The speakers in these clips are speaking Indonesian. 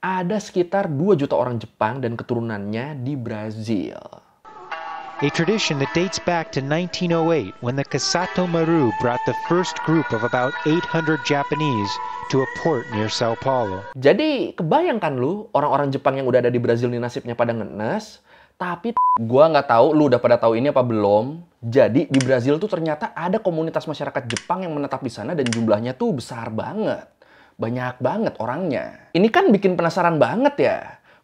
ada sekitar 2 juta orang Jepang dan keturunannya di Brazil. A tradition that dates back to 1908 when the Kasato Maru brought the first group of about 800 Japanese to a port near Sao Paulo. Jadi kebayangkan lu orang-orang Jepang yang udah ada di Brazil nih nasibnya pada ngenes, tapi gua nggak tahu lu udah pada tahu ini apa belum. Jadi di Brazil tuh ternyata ada komunitas masyarakat Jepang yang menetap di sana dan jumlahnya tuh besar banget. Banyak banget orangnya. Ini kan bikin penasaran banget ya.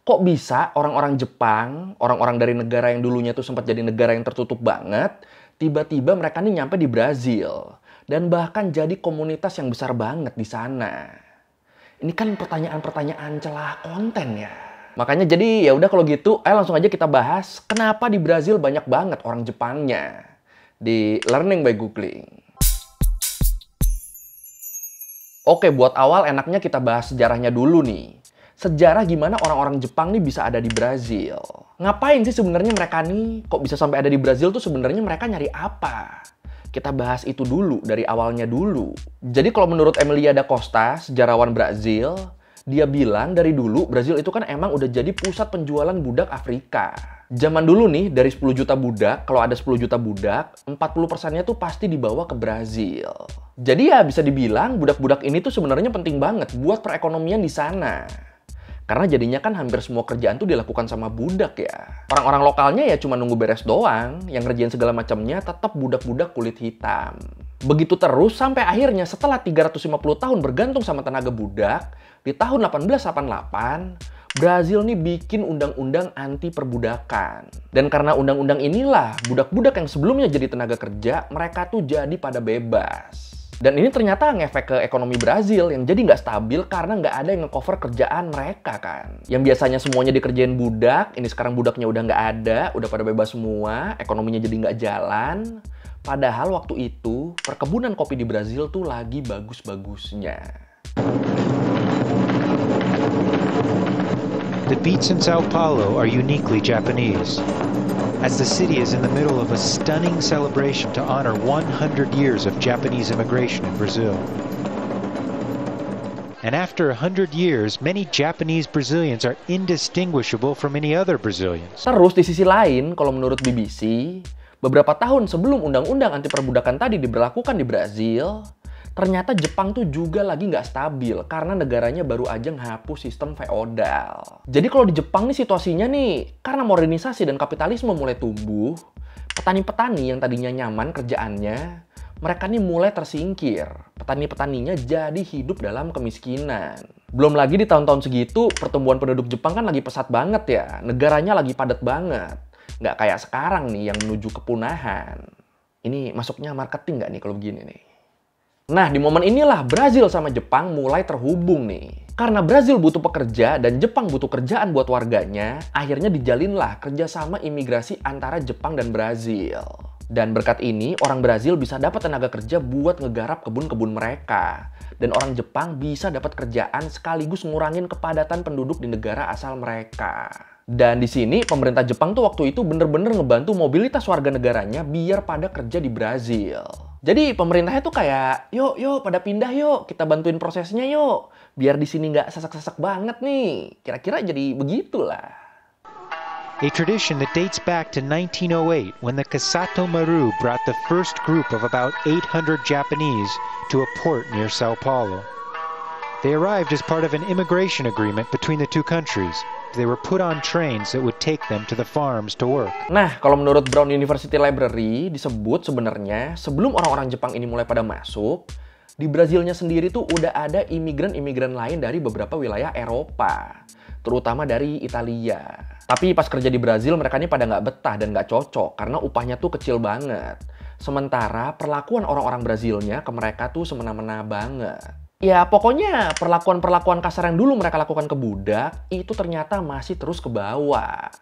Kok bisa orang-orang Jepang, orang-orang dari negara yang dulunya tuh sempat jadi negara yang tertutup banget, tiba-tiba mereka nih nyampe di Brazil. Dan bahkan jadi komunitas yang besar banget di sana. Ini kan pertanyaan-pertanyaan celah konten ya. Makanya jadi ya udah kalau gitu, ayo langsung aja kita bahas kenapa di Brazil banyak banget orang Jepangnya. Di Learning by Googling. Oke, buat awal enaknya kita bahas sejarahnya dulu nih. Sejarah gimana orang-orang Jepang nih bisa ada di Brazil. Ngapain sih sebenarnya mereka nih? Kok bisa sampai ada di Brazil tuh sebenarnya mereka nyari apa? Kita bahas itu dulu, dari awalnya dulu. Jadi kalau menurut Emilia da Costa, sejarawan Brazil, dia bilang dari dulu Brazil itu kan emang udah jadi pusat penjualan budak Afrika. Zaman dulu nih, dari 10 juta budak, kalau ada 10 juta budak, 40%-nya tuh pasti dibawa ke Brazil. Jadi ya bisa dibilang budak-budak ini tuh sebenarnya penting banget buat perekonomian di sana. Karena jadinya kan hampir semua kerjaan tuh dilakukan sama budak ya. Orang-orang lokalnya ya cuma nunggu beres doang, yang ngerjain segala macamnya tetap budak-budak kulit hitam. Begitu terus sampai akhirnya setelah 350 tahun bergantung sama tenaga budak, di tahun 1888, Brazil nih bikin undang-undang anti perbudakan. Dan karena undang-undang inilah, budak-budak yang sebelumnya jadi tenaga kerja, mereka tuh jadi pada bebas. Dan ini ternyata ngefek ke ekonomi Brazil yang jadi nggak stabil karena nggak ada yang nge-cover kerjaan mereka kan. Yang biasanya semuanya dikerjain budak, ini sekarang budaknya udah nggak ada, udah pada bebas semua, ekonominya jadi nggak jalan. Padahal waktu itu, perkebunan kopi di Brazil tuh lagi bagus-bagusnya. The beats in Sao Paulo are uniquely Japanese, as the city is in the middle of a stunning celebration to honor 100 years of Japanese immigration in Brazil. And after 100 years, many Japanese Brazilians are indistinguishable from any other Brazilians. Terus di sisi lain, kalau menurut BBC, beberapa tahun sebelum undang-undang anti perbudakan tadi diberlakukan di Brazil, ternyata Jepang tuh juga lagi nggak stabil karena negaranya baru aja menghapus sistem feodal. Jadi kalau di Jepang nih situasinya nih, karena modernisasi dan kapitalisme mulai tumbuh, petani-petani yang tadinya nyaman kerjaannya, mereka nih mulai tersingkir. Petani-petaninya jadi hidup dalam kemiskinan. Belum lagi di tahun-tahun segitu, pertumbuhan penduduk Jepang kan lagi pesat banget ya. Negaranya lagi padat banget. Nggak kayak sekarang nih yang menuju kepunahan. Ini masuknya marketing nggak nih kalau begini nih? Nah, di momen inilah Brazil sama Jepang mulai terhubung nih. Karena Brazil butuh pekerja dan Jepang butuh kerjaan buat warganya, akhirnya dijalinlah kerjasama imigrasi antara Jepang dan Brazil. Dan berkat ini, orang Brazil bisa dapat tenaga kerja buat ngegarap kebun-kebun mereka. Dan orang Jepang bisa dapat kerjaan sekaligus ngurangin kepadatan penduduk di negara asal mereka. Dan di sini, pemerintah Jepang tuh waktu itu bener-bener ngebantu mobilitas warga negaranya biar pada kerja di Brazil. Jadi pemerintahnya tuh kayak, yuk pada pindah yuk, kita bantuin prosesnya yuk. Biar di sini nggak sesak-sesak banget nih. Kira-kira jadi begitulah. A tradition that dates back to 1908 when the Kasato Maru brought the first group of about 800 Japanese to a port near Sao Paulo. They arrived as part of an immigration agreement between the two countries. They were put on trains that would take them to the farms to work. Nah, kalau menurut Brown University Library disebut sebenarnya sebelum orang-orang Jepang ini mulai pada masuk, di Brazilnya sendiri tuh udah ada imigran-imigran lain dari beberapa wilayah Eropa, terutama dari Italia. Tapi pas kerja di Brazil mereka ini pada nggak betah dan nggak cocok karena upahnya tuh kecil banget. Sementara perlakuan orang-orang Brazilnya ke mereka tuh semena-mena banget. Ya pokoknya perlakuan-perlakuan kasar yang dulu mereka lakukan ke budak itu ternyata masih terus ke bawah.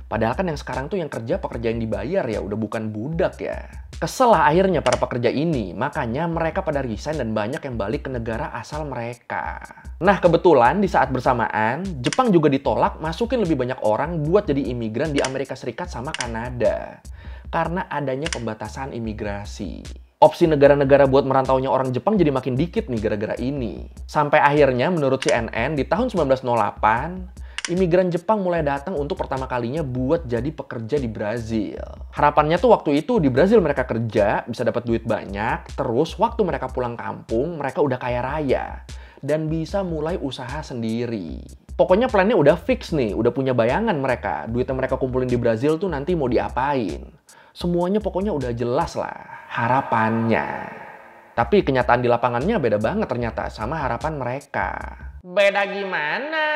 Padahal kan yang sekarang tuh yang kerja pekerja yang dibayar ya udah bukan budak ya. Kesel lah akhirnya para pekerja ini, makanya mereka pada resign dan banyak yang balik ke negara asal mereka. Nah kebetulan di saat bersamaan, Jepang juga ditolak masukin lebih banyak orang buat jadi imigran di Amerika Serikat sama Kanada. Karena adanya pembatasan imigrasi. Opsi negara-negara buat merantaunya orang Jepang jadi makin dikit nih gara-gara ini. Sampai akhirnya menurut CNN di tahun 1908, imigran Jepang mulai datang untuk pertama kalinya buat jadi pekerja di Brazil. Harapannya tuh waktu itu di Brazil mereka kerja, bisa dapat duit banyak, terus waktu mereka pulang kampung, mereka udah kaya raya. Dan bisa mulai usaha sendiri. Pokoknya plannya udah fix nih, udah punya bayangan mereka. Duit yang mereka kumpulin di Brazil tuh nanti mau diapain. Semuanya pokoknya udah jelas lah harapannya. Tapi kenyataan di lapangannya beda banget ternyata sama harapan mereka. Beda gimana?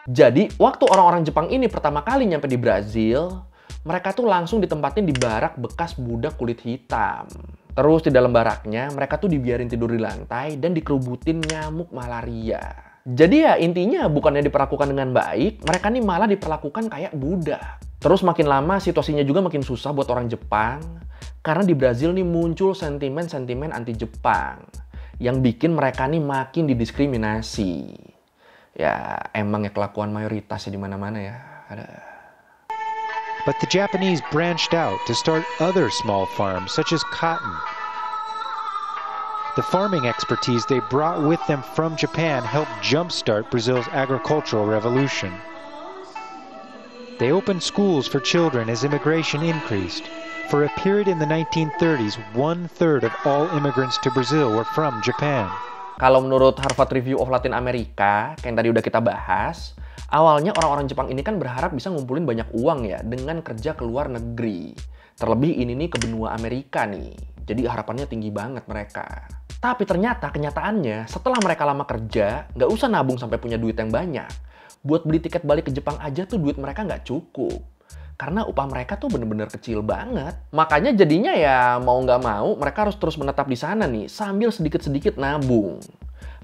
Jadi, waktu orang-orang Jepang ini pertama kali nyampe di Brazil, mereka tuh langsung ditempatin di barak bekas budak kulit hitam. Terus di dalam baraknya, mereka tuh dibiarin tidur di lantai dan dikerubutin nyamuk malaria. Jadi ya intinya bukannya diperlakukan dengan baik, mereka nih malah diperlakukan kayak budak. Terus makin lama situasinya juga makin susah buat orang Jepang, karena di Brazil nih muncul sentimen-sentimen anti-Jepang, yang bikin mereka nih makin didiskriminasi. Ya emang ya kelakuan mayoritas ya di mana-mana ya. But the Japanese branched out to start other small farms, such as cotton. The farming expertise they brought with them from Japan helped jumpstart Brazil's agricultural revolution. They opened schools for children as immigration increased. For a period in the 1930s, 1/3 of all immigrants to Brazil were from Japan. Kalau menurut Harvard Review of Latin America, kayak yang tadi udah kita bahas, awalnya orang-orang Jepang ini kan berharap bisa ngumpulin banyak uang ya dengan kerja ke luar negeri. Terlebih ini nih ke benua Amerika nih. Jadi harapannya tinggi banget mereka. Tapi ternyata kenyataannya setelah mereka lama kerja, nggak usah nabung sampai punya duit yang banyak. Buat beli tiket balik ke Jepang aja tuh duit mereka nggak cukup. Karena upah mereka tuh bener-bener kecil banget. Makanya jadinya ya mau nggak mau mereka harus terus menetap di sana nih sambil sedikit-sedikit nabung.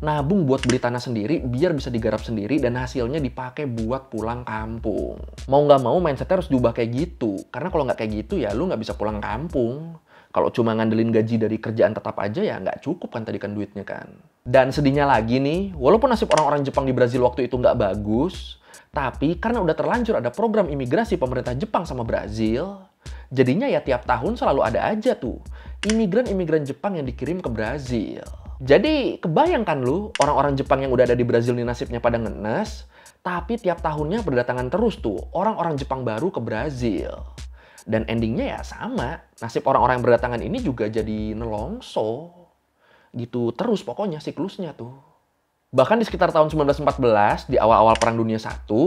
Nabung buat beli tanah sendiri biar bisa digarap sendiri dan hasilnya dipakai buat pulang kampung. Mau nggak mau mindsetnya harus diubah kayak gitu. Karena kalau nggak kayak gitu ya lu nggak bisa pulang kampung. Kalau cuma ngandelin gaji dari kerjaan tetap aja ya nggak cukup kan tadi kan duitnya kan. Dan sedihnya lagi nih, walaupun nasib orang-orang Jepang di Brazil waktu itu nggak bagus, tapi karena udah terlanjur ada program imigrasi pemerintah Jepang sama Brazil, jadinya ya tiap tahun selalu ada aja tuh imigran-imigran Jepang yang dikirim ke Brazil. Jadi kebayangkan lu, orang-orang Jepang yang udah ada di Brazil nih nasibnya pada ngenes, tapi tiap tahunnya berdatangan terus tuh orang-orang Jepang baru ke Brazil. Dan endingnya ya sama, nasib orang-orang yang berdatangan ini juga jadi nelongso. Gitu terus pokoknya siklusnya tuh. Bahkan di sekitar tahun 1914, di awal-awal Perang Dunia I,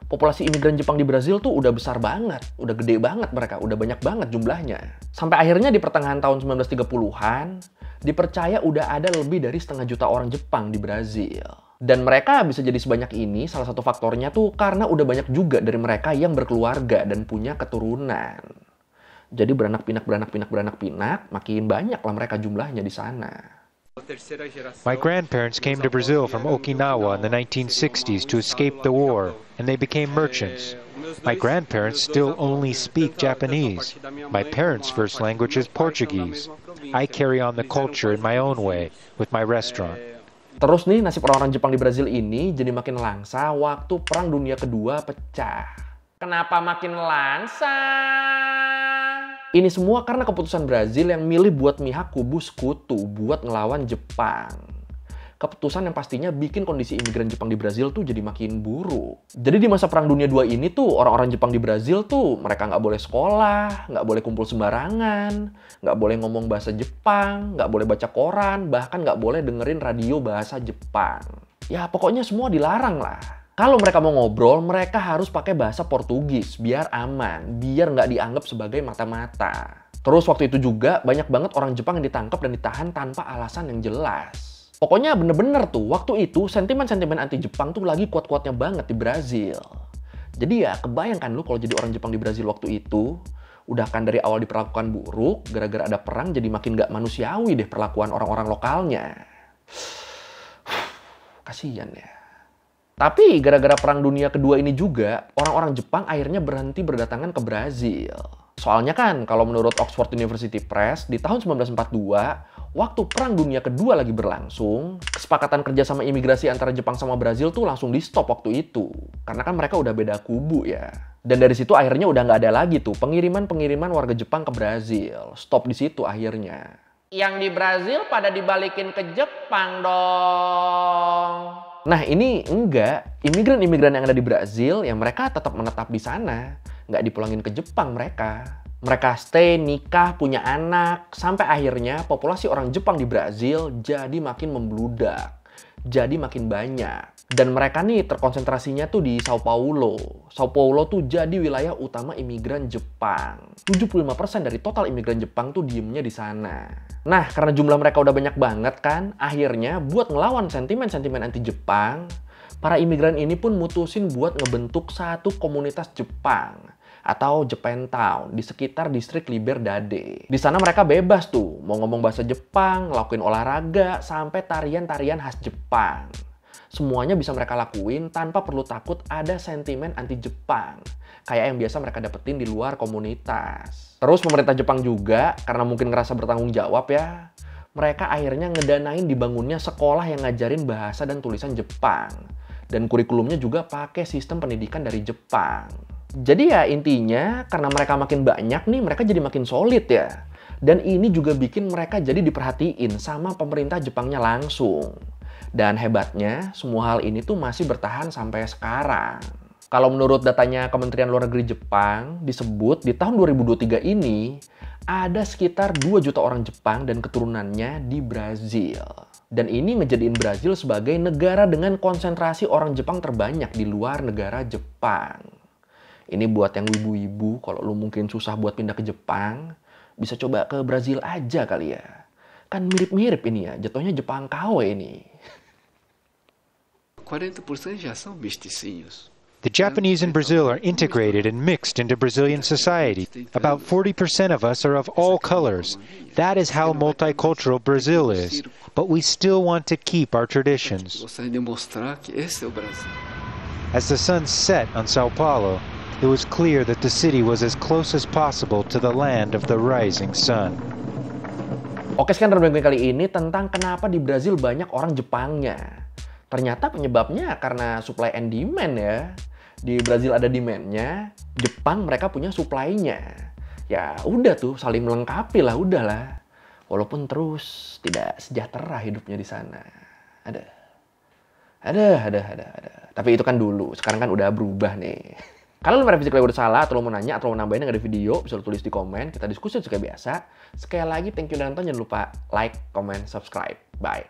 populasi imigran Jepang di Brazil tuh udah besar banget. Udah gede banget mereka, udah banyak banget jumlahnya. Sampai akhirnya di pertengahan tahun 1930-an, dipercaya udah ada lebih dari 500.000 orang Jepang di Brazil. Dan mereka bisa jadi sebanyak ini, salah satu faktornya tuh karena udah banyak juga dari mereka yang berkeluarga dan punya keturunan. Jadi beranak pinak, makin banyak lah mereka jumlahnya di sana. My grandparents came to Brazil from Okinawa in the 1960s to escape the war, and they became merchants. My grandparents still only speak Japanese. My parents' first language is Portuguese. I carry on the culture in my own way, with my restaurant. Terus nih nasib orang-orang Jepang di Brazil ini jadi makin langsa waktu Perang Dunia Kedua pecah. Kenapa makin langsa? Ini semua karena keputusan Brazil yang milih buat mihak kubu sekutu buat ngelawan Jepang. Keputusan yang pastinya bikin kondisi imigran Jepang di Brazil tuh jadi makin buruk. Jadi di masa Perang Dunia II ini tuh orang-orang Jepang di Brazil tuh mereka nggak boleh sekolah, nggak boleh kumpul sembarangan, nggak boleh ngomong bahasa Jepang, nggak boleh baca koran, bahkan nggak boleh dengerin radio bahasa Jepang. Ya pokoknya semua dilarang lah. Kalau mereka mau ngobrol, mereka harus pakai bahasa Portugis biar aman, biar nggak dianggap sebagai mata-mata. Terus waktu itu juga banyak banget orang Jepang yang ditangkap dan ditahan tanpa alasan yang jelas. Pokoknya bener-bener tuh, waktu itu sentimen-sentimen anti-Jepang tuh lagi kuat-kuatnya banget di Brazil. Jadi ya kebayangkan lu kalau jadi orang Jepang di Brazil waktu itu, udah kan dari awal diperlakukan buruk, gara-gara ada perang jadi makin gak manusiawi deh perlakuan orang-orang lokalnya. Kasian ya. Tapi gara-gara Perang Dunia Kedua ini juga, orang-orang Jepang akhirnya berhenti berdatangan ke Brazil. Soalnya kan, kalau menurut Oxford University Press, di tahun 1942, waktu Perang Dunia Kedua lagi berlangsung, kesepakatan kerjasama imigrasi antara Jepang sama Brazil tuh langsung di-stop waktu itu. Karena kan mereka udah beda kubu ya. Dan dari situ akhirnya udah nggak ada lagi tuh pengiriman-pengiriman warga Jepang ke Brazil. Stop di situ akhirnya. Yang di Brazil pada dibalikin ke Jepang dong. Nah ini enggak. Imigran-imigran yang ada di Brazil, ya mereka tetap menetap di sana. Nggak dipulangin ke Jepang mereka. Mereka stay, nikah, punya anak. Sampai akhirnya populasi orang Jepang di Brazil jadi makin membludak. Jadi makin banyak. Dan mereka nih terkonsentrasinya tuh di Sao Paulo. Sao Paulo tuh jadi wilayah utama imigran Jepang. 75% dari total imigran Jepang tuh diemnya di sana. Nah, karena jumlah mereka udah banyak banget kan, akhirnya buat ngelawan sentimen-sentimen anti-Jepang, para imigran ini pun mutusin buat ngebentuk satu komunitas Jepang atau Japantown di sekitar distrik Liberdade. Di sana mereka bebas tuh, mau ngomong bahasa Jepang, ngelakuin olahraga, sampai tarian-tarian khas Jepang. Semuanya bisa mereka lakuin tanpa perlu takut ada sentimen anti-Jepang, kayak yang biasa mereka dapetin di luar komunitas. Terus pemerintah Jepang juga, karena mungkin ngerasa bertanggung jawab ya, mereka akhirnya ngedanain dibangunnya sekolah yang ngajarin bahasa dan tulisan Jepang. Dan kurikulumnya juga pakai sistem pendidikan dari Jepang. Jadi ya intinya karena mereka makin banyak nih, mereka jadi makin solid ya. Dan ini juga bikin mereka jadi diperhatiin sama pemerintah Jepangnya langsung. Dan hebatnya, semua hal ini tuh masih bertahan sampai sekarang. Kalau menurut datanya Kementerian Luar Negeri Jepang, disebut di tahun 2023 ini, ada sekitar 2 juta orang Jepang dan keturunannya di Brazil. Dan ini ngejadiin Brazil sebagai negara dengan konsentrasi orang Jepang terbanyak di luar negara Jepang. Ini buat yang wibu-wibu, kalau lu mungkin susah buat pindah ke Jepang, bisa coba ke Brazil aja kali ya. Kan mirip-mirip ini ya, jatuhnya Jepang KW ini. 40% já são mesticinhos. The Japanese in Brazil are integrated and mixed into Brazilian society. About 40% of us are of all colors. That is how multicultural Brazil is. But we still want to keep our traditions. Gostaria de mostrar que esse é o Brasil. As the sun set on Sao Paulo, it was clear that the city was as close as possible to the land of the rising sun. Oke, sekian review kali ini tentang kenapa di Brazil banyak orang Jepangnya. Ternyata penyebabnya karena supply and demand ya. Di Brazil ada demand-nya, Jepang mereka punya supply-nya. Ya udah tuh, saling melengkapi lah, udahlah. Walaupun terus tidak sejahtera hidupnya di sana. Ada. Tapi itu kan dulu, sekarang kan udah berubah nih. Kalau lu merevisi kalian udah salah, atau lu mau nanya, atau lu mau nambahin yang ada di video, bisa lu tulis di komen. Kita diskusi seperti biasa. Sekali lagi, thank you dan nonton. Jangan lupa like, comment, subscribe. Bye.